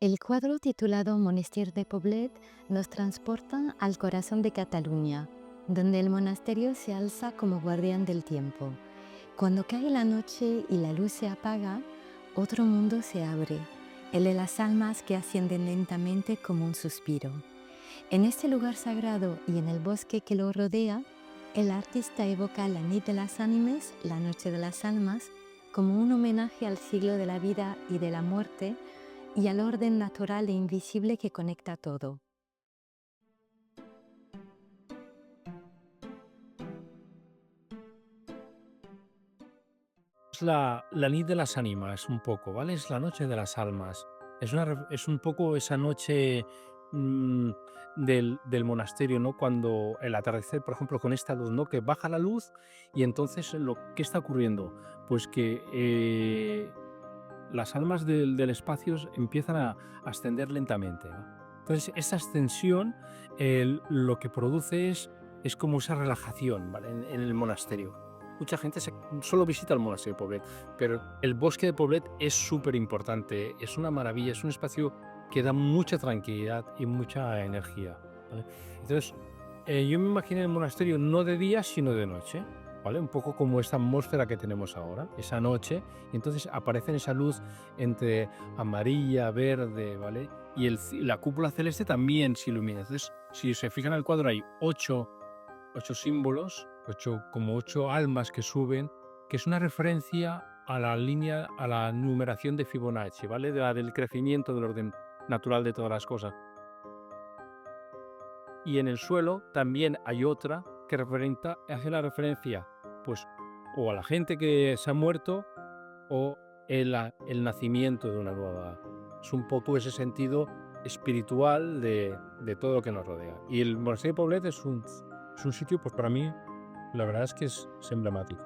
El cuadro titulado Monasterio de Poblet nos transporta al corazón de Cataluña, donde el monasterio se alza como guardián del tiempo. Cuando cae la noche y la luz se apaga, otro mundo se abre, el de las almas que ascienden lentamente como un suspiro. En este lugar sagrado y en el bosque que lo rodea, el artista evoca la nit de las ánimes, la noche de las almas, como un homenaje al siglo de la vida y de la muerte y al orden natural e invisible que conecta todo. Es la nit de las ánimas, un poco, ¿vale? Es la noche de las almas. Es un poco esa noche mm, del monasterio, ¿no? Cuando el atardecer, por ejemplo, con esta luz, ¿no? Que baja la luz y entonces, ¿qué está ocurriendo? Pues que las almas del espacio empiezan a ascender lentamente, ¿no? Entonces, esa ascensión lo que produce es como esa relajación, ¿vale? En el monasterio. Mucha gente solo visita el monasterio de Poblet, pero el bosque de Poblet es súper importante, es una maravilla, es un espacio que da mucha tranquilidad y mucha energía, ¿vale? Entonces, yo me imaginé el monasterio no de día, sino de noche, ¿vale? Un poco como esta atmósfera que tenemos ahora, esa noche, y entonces aparece esa luz entre amarilla, verde, ¿vale? Y la cúpula celeste también se ilumina. Entonces, si se fijan en el cuadro, hay ocho símbolos, como ocho almas que suben, que es una referencia a la línea, a la numeración de Fibonacci, ¿vale? Del crecimiento del orden natural de todas las cosas. Y en el suelo también hay otra que hace la referencia, pues, o a la gente que se ha muerto o el nacimiento de una nueva. Es un poco ese sentido espiritual de todo lo que nos rodea. Y el Monasterio de Poblet es un sitio, pues para mí, la verdad es que es emblemático.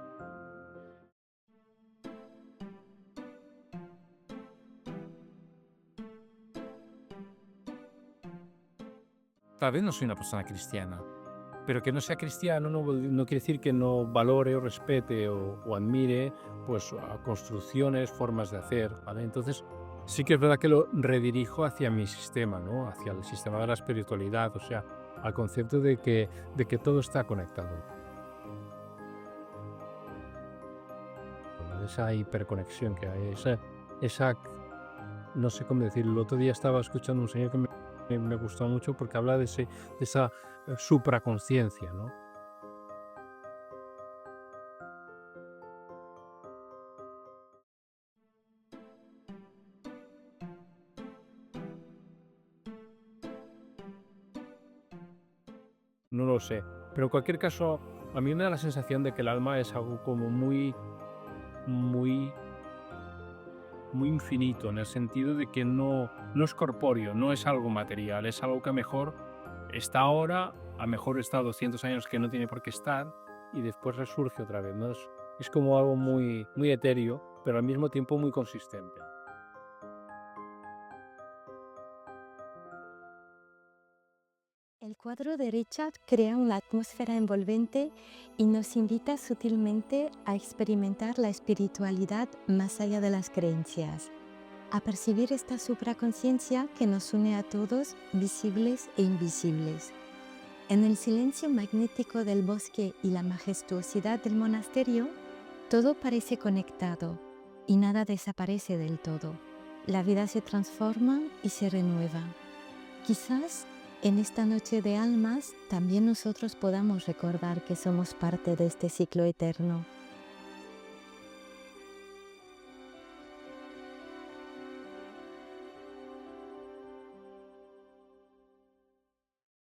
Tal vez no soy una persona cristiana, pero que no sea cristiano no quiere decir que no valore o respete o admire pues a construcciones, formas de hacer, ¿vale? Entonces sí que es verdad que lo redirijo hacia mi sistema, ¿no? Hacia el sistema de la espiritualidad, o sea, al concepto de que todo está conectado, ¿no? Esa hiperconexión que hay, esa, no sé cómo decirlo. El otro día estaba escuchando un señor que me gustó mucho porque habla de esa supraconciencia, ¿no? No lo sé. Pero en cualquier caso, a mí me da la sensación de que el alma es algo como muy, muy infinito, en el sentido de que no es corpóreo, no es algo material, es algo que a mejor está ahora, a mejor está 200 años que no tiene por qué estar y después resurge otra vez, ¿no? Es como algo muy etéreo, pero al mismo tiempo muy consistente. El cuadro de Richard crea una atmósfera envolvente y nos invita sutilmente a experimentar la espiritualidad más allá de las creencias, a percibir esta supraconciencia que nos une a todos, visibles e invisibles. En el silencio magnético del bosque y la majestuosidad del monasterio, todo parece conectado y nada desaparece del todo. La vida se transforma y se renueva. Quizás en esta noche de almas también nosotros podamos recordar que somos parte de este ciclo eterno.